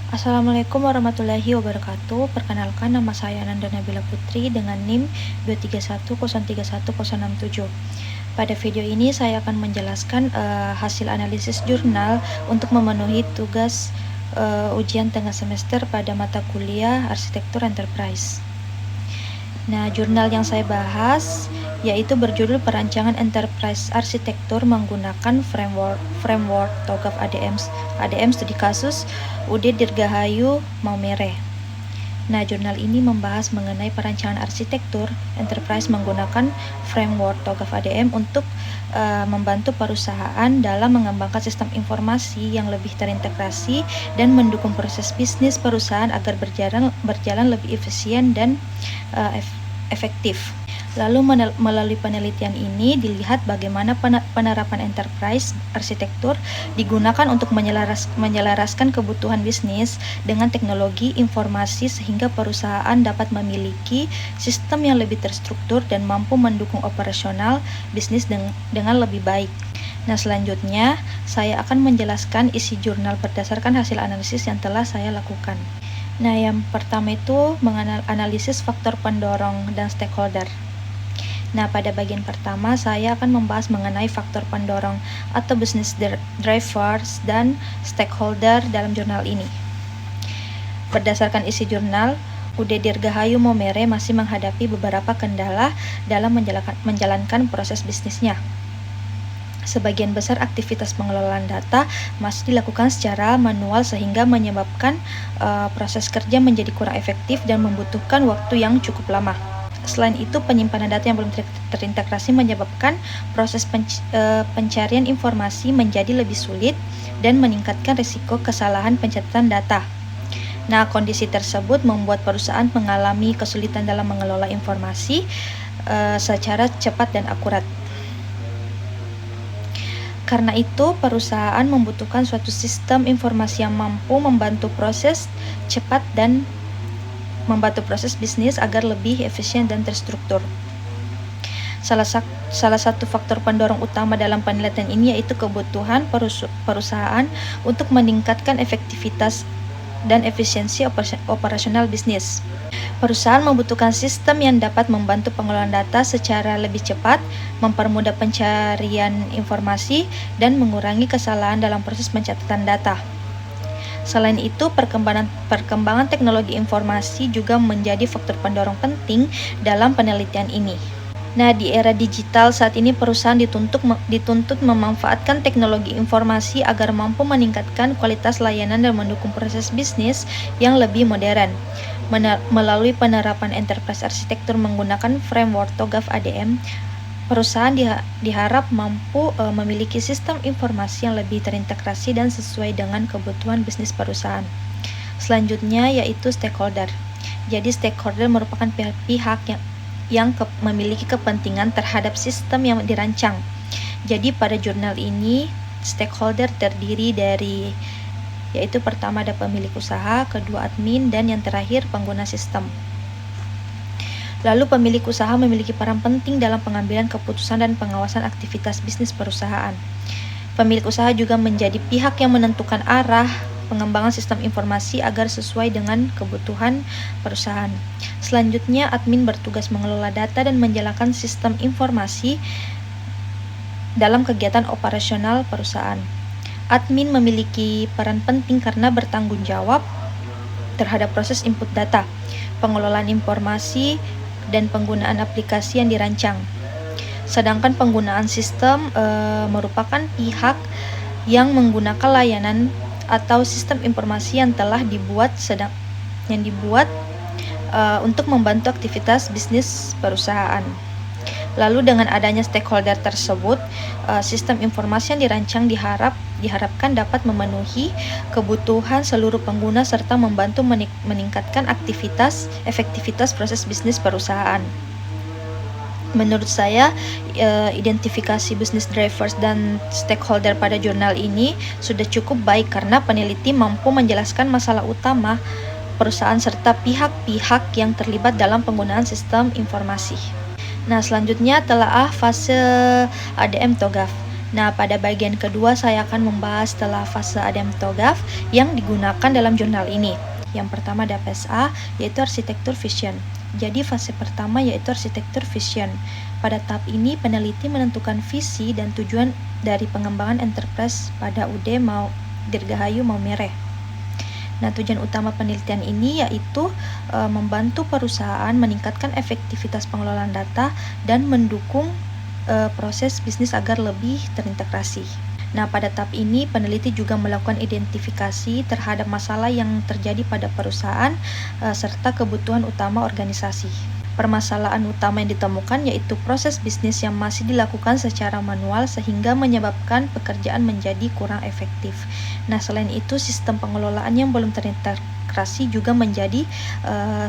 Assalamualaikum warahmatullahi wabarakatuh. Perkenalkan, nama saya Ananda Nabila Putri dengan NIM 231031067. Pada video ini saya akan menjelaskan hasil analisis jurnal untuk memenuhi tugas ujian tengah semester pada mata kuliah Arsitektur Enterprise. Nah, jurnal yang saya bahas yaitu berjudul Perancangan Enterprise Arsitektur menggunakan framework TOGAF ADM studi kasus UD Dirgahayu Maumere. Nah, jurnal ini membahas mengenai perancangan arsitektur enterprise menggunakan framework TOGAF ADM untuk membantu perusahaan dalam mengembangkan sistem informasi yang lebih terintegrasi dan mendukung proses bisnis perusahaan agar berjalan lebih efisien dan efektif. Lalu melalui penelitian ini dilihat bagaimana penerapan enterprise arsitektur digunakan untuk menyelaraskan kebutuhan bisnis dengan teknologi informasi sehingga perusahaan dapat memiliki sistem yang lebih terstruktur dan mampu mendukung operasional bisnis dengan lebih baik. Nah, selanjutnya saya akan menjelaskan isi jurnal berdasarkan hasil analisis yang telah saya lakukan. Nah, yang pertama itu menganalisis faktor pendorong dan stakeholder. Nah, pada bagian pertama saya akan membahas mengenai faktor pendorong atau business drivers dan stakeholder dalam jurnal ini. Berdasarkan isi jurnal, UD Dirgahayu Maumere masih menghadapi beberapa kendala dalam menjalankan proses bisnisnya. Sebagian besar aktivitas pengelolaan data masih dilakukan secara manual sehingga menyebabkan proses kerja menjadi kurang efektif dan membutuhkan waktu yang cukup lama. Selain itu, penyimpanan data yang belum terintegrasi menyebabkan proses pencarian informasi menjadi lebih sulit dan meningkatkan risiko kesalahan pencatatan data. Nah, kondisi tersebut membuat perusahaan mengalami kesulitan dalam mengelola informasi secara cepat dan akurat. Karena itu, perusahaan membutuhkan suatu sistem informasi yang mampu membantu proses cepat dan membantu proses bisnis agar lebih efisien dan terstruktur. Salah satu faktor pendorong utama dalam penelitian ini yaitu kebutuhan perusahaan untuk meningkatkan efektivitas dan efisiensi operasional bisnis. Perusahaan membutuhkan sistem yang dapat membantu pengelolaan data secara lebih cepat, mempermudah pencarian informasi, dan mengurangi kesalahan dalam proses pencatatan data. Selain itu, perkembangan teknologi informasi juga menjadi faktor pendorong penting dalam penelitian ini. Nah, di era digital saat ini perusahaan dituntut memanfaatkan teknologi informasi agar mampu meningkatkan kualitas layanan dan mendukung proses bisnis yang lebih modern. Melalui penerapan enterprise arsitektur menggunakan framework TOGAF ADM, perusahaan diharap mampu memiliki sistem informasi yang lebih terintegrasi dan sesuai dengan kebutuhan bisnis perusahaan. Selanjutnya yaitu stakeholder. Jadi stakeholder merupakan pihak yang memiliki kepentingan terhadap sistem yang dirancang. Jadi pada jurnal ini stakeholder terdiri dari yaitu pertama ada pemilik usaha, kedua admin, dan yang terakhir pengguna sistem. Lalu pemilik usaha memiliki peran penting dalam pengambilan keputusan dan pengawasan aktivitas bisnis perusahaan. Pemilik usaha juga menjadi pihak yang menentukan arah pengembangan sistem informasi agar sesuai dengan kebutuhan perusahaan. Selanjutnya, admin bertugas mengelola data dan menjalankan sistem informasi dalam kegiatan operasional perusahaan. Admin memiliki peran penting karena bertanggung jawab terhadap proses input data, pengelolaan informasi, dan penggunaan aplikasi yang dirancang. Sedangkan penggunaan sistem merupakan pihak yang menggunakan layanan atau sistem informasi yang telah dibuat untuk membantu aktivitas bisnis perusahaan. Lalu dengan adanya stakeholder tersebut, sistem informasi yang dirancang diharapkan dapat memenuhi kebutuhan seluruh pengguna serta membantu meningkatkan efektivitas proses bisnis perusahaan. Menurut saya, identifikasi business drivers dan stakeholder pada jurnal ini sudah cukup baik karena peneliti mampu menjelaskan masalah utama perusahaan serta pihak-pihak yang terlibat dalam penggunaan sistem informasi. Nah, selanjutnya telaah fase ADM TOGAF. Nah, pada bagian kedua saya akan membahas telah fase Adem-Togaf yang digunakan dalam jurnal ini. Yang pertama ada PSA, yaitu arsitektur vision. Jadi fase pertama yaitu arsitektur vision. Pada tahap ini peneliti menentukan visi dan tujuan dari pengembangan enterprise pada UD Dirgahayu Maumere. Nah, tujuan utama penelitian ini yaitu membantu perusahaan meningkatkan efektivitas pengelolaan data dan mendukung proses bisnis agar lebih terintegrasi. Nah, pada tahap ini peneliti juga melakukan identifikasi terhadap masalah yang terjadi pada perusahaan serta kebutuhan utama organisasi. Permasalahan utama yang ditemukan yaitu proses bisnis yang masih dilakukan secara manual sehingga menyebabkan pekerjaan menjadi kurang efektif. Nah, selain itu sistem pengelolaan yang belum terintegrasi juga menjadi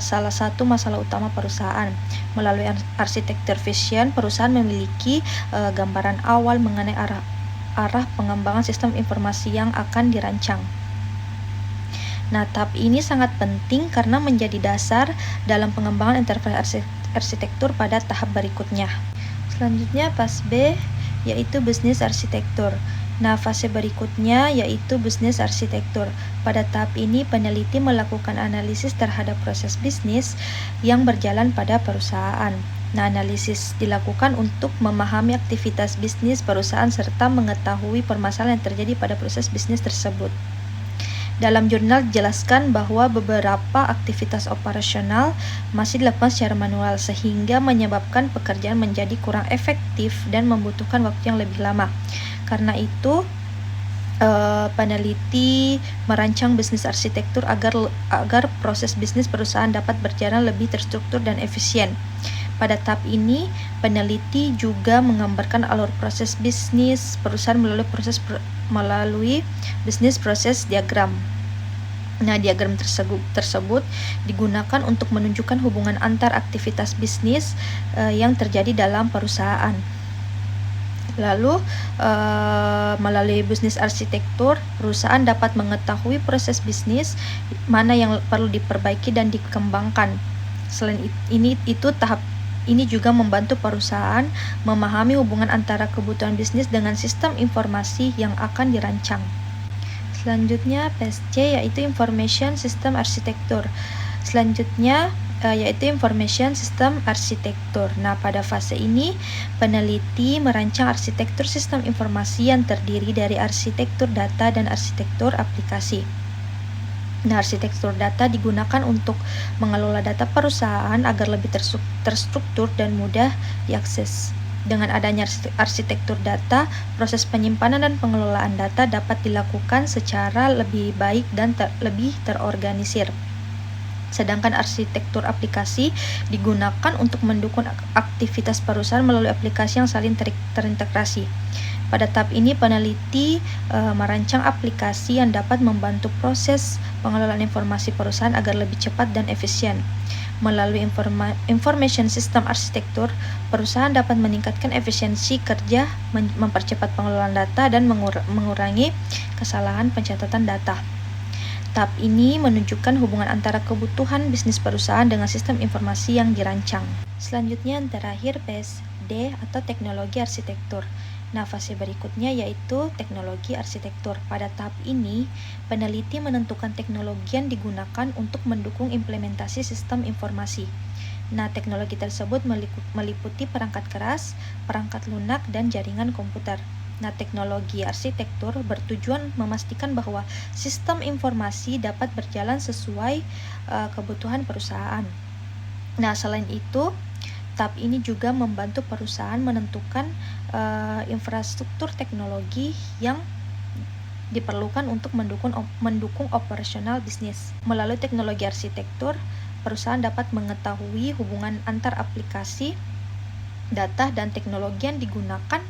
salah satu masalah utama perusahaan. Melalui arsitektur vision, perusahaan memiliki gambaran awal mengenai arah pengembangan sistem informasi yang akan dirancang. Nah, tahap ini sangat penting karena menjadi dasar dalam pengembangan enterprise arsitektur pada tahap berikutnya. Selanjutnya, fase B yaitu bisnis arsitektur. Nah, fase berikutnya yaitu bisnis arsitektur. Pada tahap ini, peneliti melakukan analisis terhadap proses bisnis yang berjalan pada perusahaan. Nah, analisis dilakukan untuk memahami aktivitas bisnis perusahaan serta mengetahui permasalahan yang terjadi pada proses bisnis tersebut. Dalam jurnal dijelaskan bahwa beberapa aktivitas operasional masih dilakukan secara manual sehingga menyebabkan pekerjaan menjadi kurang efektif dan membutuhkan waktu yang lebih lama. Karena itu, peneliti merancang bisnis arsitektur agar proses bisnis perusahaan dapat berjalan lebih terstruktur dan efisien. Pada tahap ini, peneliti juga menggambarkan alur proses bisnis perusahaan melalui bisnis proses diagram. Nah, diagram tersebut digunakan untuk menunjukkan hubungan antar aktivitas bisnis yang terjadi dalam perusahaan. Lalu, melalui bisnis arsitektur, perusahaan dapat mengetahui proses bisnis mana yang perlu diperbaiki dan dikembangkan. Selain itu, tahap ini juga membantu perusahaan memahami hubungan antara kebutuhan bisnis dengan sistem informasi yang akan dirancang. Selanjutnya, phase C yaitu Information System Architecture. Selanjutnya yaitu Information System Architecture. Nah, pada fase ini peneliti merancang arsitektur sistem informasi yang terdiri dari arsitektur data dan arsitektur aplikasi. Nah, arsitektur data digunakan untuk mengelola data perusahaan agar lebih terstruktur dan mudah diakses. Dengan adanya arsitektur data, proses penyimpanan dan pengelolaan data dapat dilakukan secara lebih baik dan lebih terorganisir. Sedangkan arsitektur aplikasi digunakan untuk mendukung aktivitas perusahaan melalui aplikasi yang saling terintegrasi. Pada tahap ini, peneliti merancang aplikasi yang dapat membantu proses pengelolaan informasi perusahaan agar lebih cepat dan efisien. Melalui Information System Architecture, perusahaan dapat meningkatkan efisiensi kerja, mempercepat pengelolaan data, dan mengurangi kesalahan pencatatan data. Tahap ini menunjukkan hubungan antara kebutuhan bisnis perusahaan dengan sistem informasi yang dirancang. Selanjutnya, yang terakhir, phase D atau teknologi arsitektur. Nah, fase berikutnya yaitu teknologi arsitektur. Pada tahap ini, peneliti menentukan teknologi yang digunakan untuk mendukung implementasi sistem informasi. Nah, teknologi tersebut meliputi perangkat keras, perangkat lunak, dan jaringan komputer. Nah, teknologi arsitektur bertujuan memastikan bahwa sistem informasi dapat berjalan sesuai kebutuhan perusahaan. Nah, selain itu, tahap ini juga membantu perusahaan menentukan infrastruktur teknologi yang diperlukan untuk mendukung operasional bisnis. Melalui teknologi arsitektur, perusahaan dapat mengetahui hubungan antar aplikasi, data, dan teknologi yang digunakan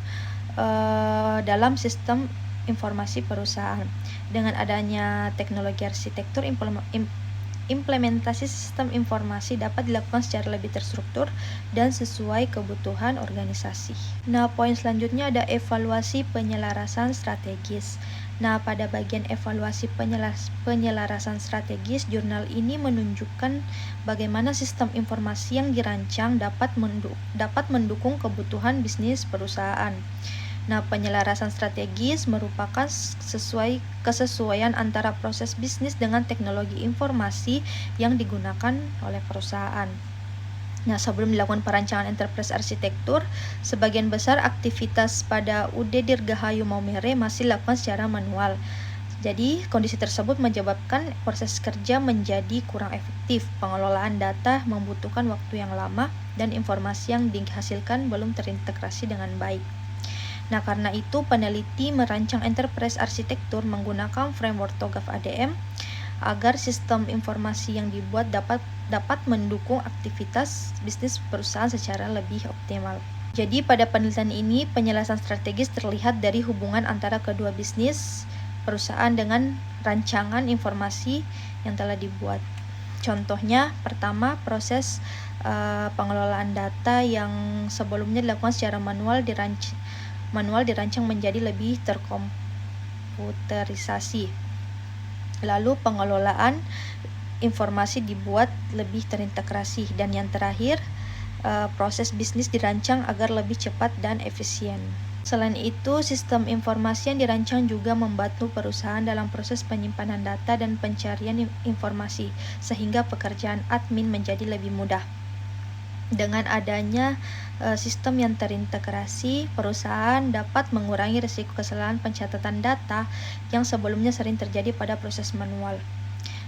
dalam sistem informasi perusahaan. Dengan adanya teknologi arsitektur, implementasi sistem informasi dapat dilakukan secara lebih terstruktur dan sesuai kebutuhan organisasi. Nah, poin selanjutnya ada evaluasi penyelarasan strategis. Nah, pada bagian evaluasi penyelarasan strategis, jurnal ini menunjukkan bagaimana sistem informasi yang dirancang dapat mendukung kebutuhan bisnis perusahaan. Nah, penyelarasan strategis merupakan kesesuaian antara proses bisnis dengan teknologi informasi yang digunakan oleh perusahaan. Nah, sebelum dilakukan perancangan enterprise arsitektur, sebagian besar aktivitas pada UD Dirgahayu Maumere masih dilakukan secara manual. Jadi, kondisi tersebut menyebabkan proses kerja menjadi kurang efektif. Pengelolaan data membutuhkan waktu yang lama dan informasi yang dihasilkan belum terintegrasi dengan baik. Nah, karena itu peneliti merancang enterprise arsitektur menggunakan framework TOGAF ADM agar sistem informasi yang dibuat dapat mendukung aktivitas bisnis perusahaan secara lebih optimal. Jadi pada penelitian ini penyelesaian strategis terlihat dari hubungan antara kedua bisnis perusahaan dengan rancangan informasi yang telah dibuat. Contohnya, pertama, proses pengelolaan data yang sebelumnya dilakukan secara manual dirancang menjadi lebih terkomputerisasi. Lalu pengelolaan informasi dibuat lebih terintegrasi. Dan yang terakhir, proses bisnis dirancang agar lebih cepat dan efisien. Selain itu, sistem informasi yang dirancang juga membantu perusahaan dalam proses penyimpanan data dan pencarian informasi, sehingga pekerjaan admin menjadi lebih mudah. Dengan adanya sistem yang terintegrasi, perusahaan dapat mengurangi risiko kesalahan pencatatan data yang sebelumnya sering terjadi pada proses manual.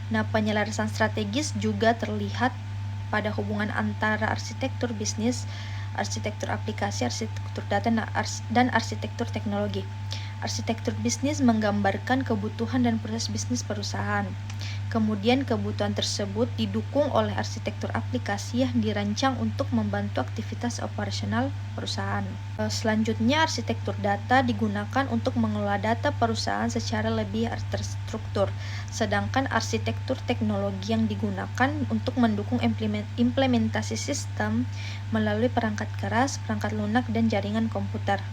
Nah, penyelarasan strategis juga terlihat pada hubungan antara arsitektur bisnis, arsitektur aplikasi, arsitektur data, dan arsitektur teknologi. Arsitektur bisnis menggambarkan kebutuhan dan proses bisnis perusahaan. Kemudian kebutuhan tersebut didukung oleh arsitektur aplikasi yang dirancang untuk membantu aktivitas operasional perusahaan. Selanjutnya, arsitektur data digunakan untuk mengelola data perusahaan secara lebih terstruktur. Sedangkan arsitektur teknologi yang digunakan untuk mendukung implementasi sistem melalui perangkat keras, perangkat lunak, dan jaringan komputer.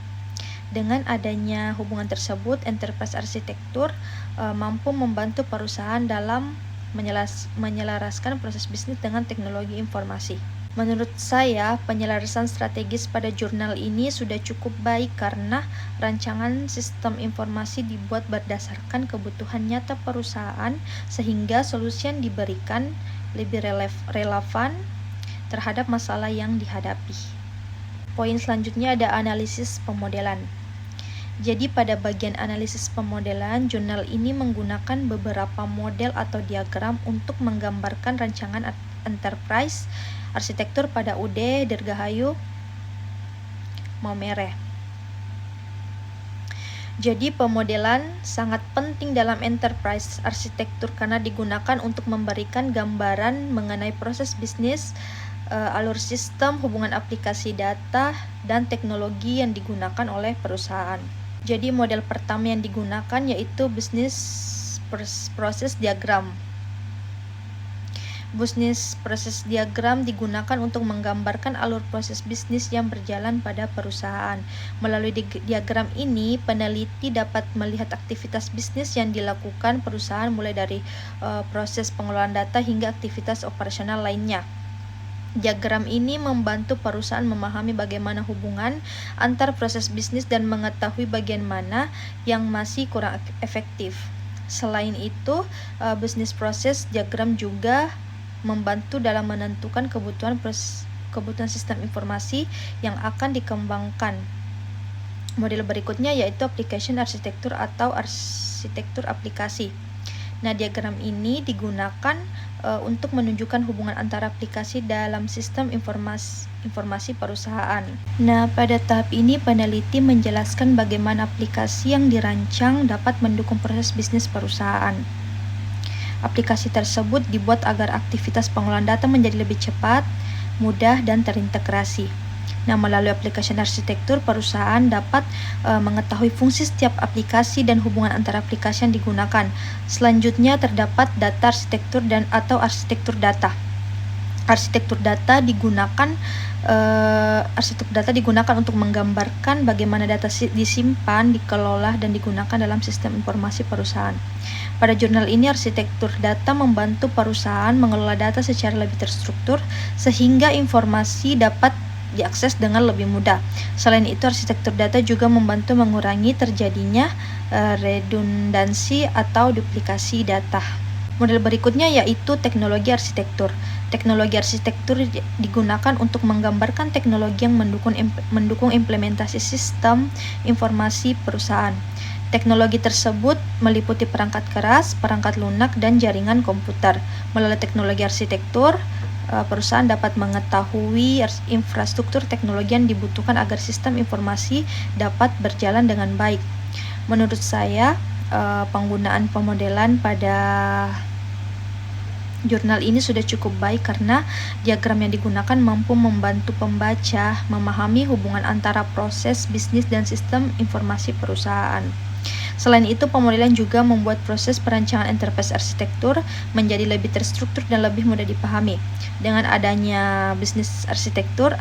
Dengan adanya hubungan tersebut, enterprise arsitektur mampu membantu perusahaan dalam menyelaraskan proses bisnis dengan teknologi informasi. Menurut saya, penyelarasan strategis pada jurnal ini sudah cukup baik karena rancangan sistem informasi dibuat berdasarkan kebutuhan nyata perusahaan sehingga solusi yang diberikan lebih relevan terhadap masalah yang dihadapi. Poin selanjutnya ada analisis pemodelan. Jadi pada bagian analisis pemodelan, jurnal ini menggunakan beberapa model atau diagram untuk menggambarkan rancangan enterprise arsitektur pada UD Dirgahayu Maumere. Jadi pemodelan sangat penting dalam enterprise arsitektur karena digunakan untuk memberikan gambaran mengenai proses bisnis, alur sistem, hubungan aplikasi data, dan teknologi yang digunakan oleh perusahaan. Jadi model pertama yang digunakan yaitu business process diagram. Business process diagram digunakan untuk menggambarkan alur proses bisnis yang berjalan pada perusahaan. Melalui diagram ini, peneliti dapat melihat aktivitas bisnis yang dilakukan perusahaan mulai dari proses pengelolaan data hingga aktivitas operasional lainnya. Diagram ini membantu perusahaan memahami bagaimana hubungan antar proses bisnis dan mengetahui bagian mana yang masih kurang efektif. Selain itu, business process diagram juga membantu dalam menentukan kebutuhan sistem informasi yang akan dikembangkan. Model berikutnya yaitu application arsitektur atau arsitektur aplikasi. Nah, diagram ini digunakan untuk menunjukkan hubungan antara aplikasi dalam sistem informasi perusahaan. Nah, pada tahap ini peneliti menjelaskan bagaimana aplikasi yang dirancang dapat mendukung proses bisnis perusahaan. Aplikasi tersebut dibuat agar aktivitas pengelolaan data menjadi lebih cepat, mudah, dan terintegrasi. Nah, melalui aplikasi arsitektur, perusahaan dapat mengetahui fungsi setiap aplikasi dan hubungan antara aplikasi yang digunakan. Selanjutnya terdapat data arsitektur atau arsitektur data. Arsitektur data digunakan untuk menggambarkan bagaimana data disimpan, dikelola, dan digunakan dalam sistem informasi perusahaan. Pada jurnal ini, arsitektur data membantu perusahaan mengelola data secara lebih terstruktur sehingga informasi dapat diakses dengan lebih mudah. Selain itu, arsitektur data juga membantu mengurangi terjadinya redundansi atau duplikasi data. Model berikutnya yaitu teknologi arsitektur. Teknologi arsitektur digunakan untuk menggambarkan teknologi yang mendukung implementasi sistem informasi perusahaan. Teknologi tersebut meliputi perangkat keras, perangkat lunak, dan jaringan komputer. Melalui teknologi arsitektur, perusahaan dapat mengetahui infrastruktur teknologi yang dibutuhkan agar sistem informasi dapat berjalan dengan baik. Menurut saya, penggunaan pemodelan pada jurnal ini sudah cukup baik karena diagram yang digunakan mampu membantu pembaca memahami hubungan antara proses bisnis dan sistem informasi perusahaan. Selain itu, pemodelan juga membuat proses perancangan enterprise arsitektur menjadi lebih terstruktur dan lebih mudah dipahami. Dengan adanya bisnis arsitektur,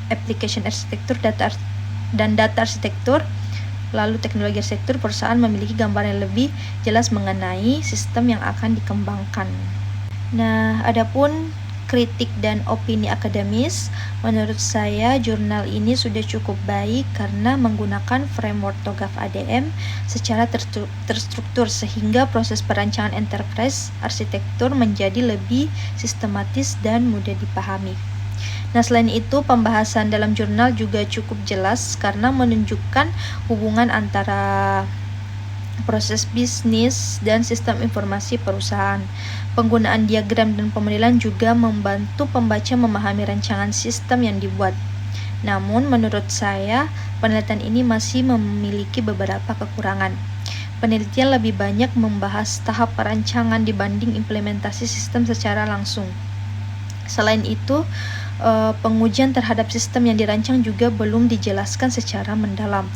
application arsitektur, data arsitektur, lalu teknologi arsitektur, perusahaan memiliki gambaran yang lebih jelas mengenai sistem yang akan dikembangkan. Nah, adapun kritik dan opini akademis, menurut saya jurnal ini sudah cukup baik karena menggunakan framework TOGAF ADM secara terstruktur sehingga proses perancangan enterprise arsitektur menjadi lebih sistematis dan mudah dipahami. Nah, selain itu, pembahasan dalam jurnal juga cukup jelas karena menunjukkan hubungan antara proses bisnis dan sistem informasi perusahaan. Penggunaan diagram dan pemodelan juga membantu pembaca memahami rancangan sistem yang dibuat. Namun, menurut saya, penelitian ini masih memiliki beberapa kekurangan. Penelitian lebih banyak membahas tahap perancangan dibanding implementasi sistem secara langsung. Selain itu, pengujian terhadap sistem yang dirancang juga belum dijelaskan secara mendalam.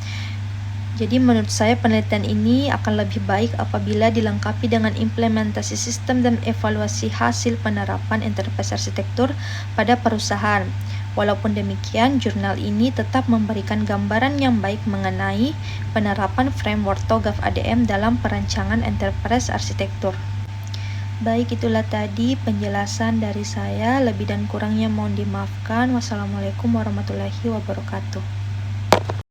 Jadi menurut saya penelitian ini akan lebih baik apabila dilengkapi dengan implementasi sistem dan evaluasi hasil penerapan enterprise arsitektur pada perusahaan. Walaupun demikian, jurnal ini tetap memberikan gambaran yang baik mengenai penerapan framework TOGAF ADM dalam perancangan enterprise arsitektur. Baik, itulah tadi penjelasan dari saya. Lebih dan kurangnya mohon dimaafkan. Wassalamualaikum warahmatullahi wabarakatuh.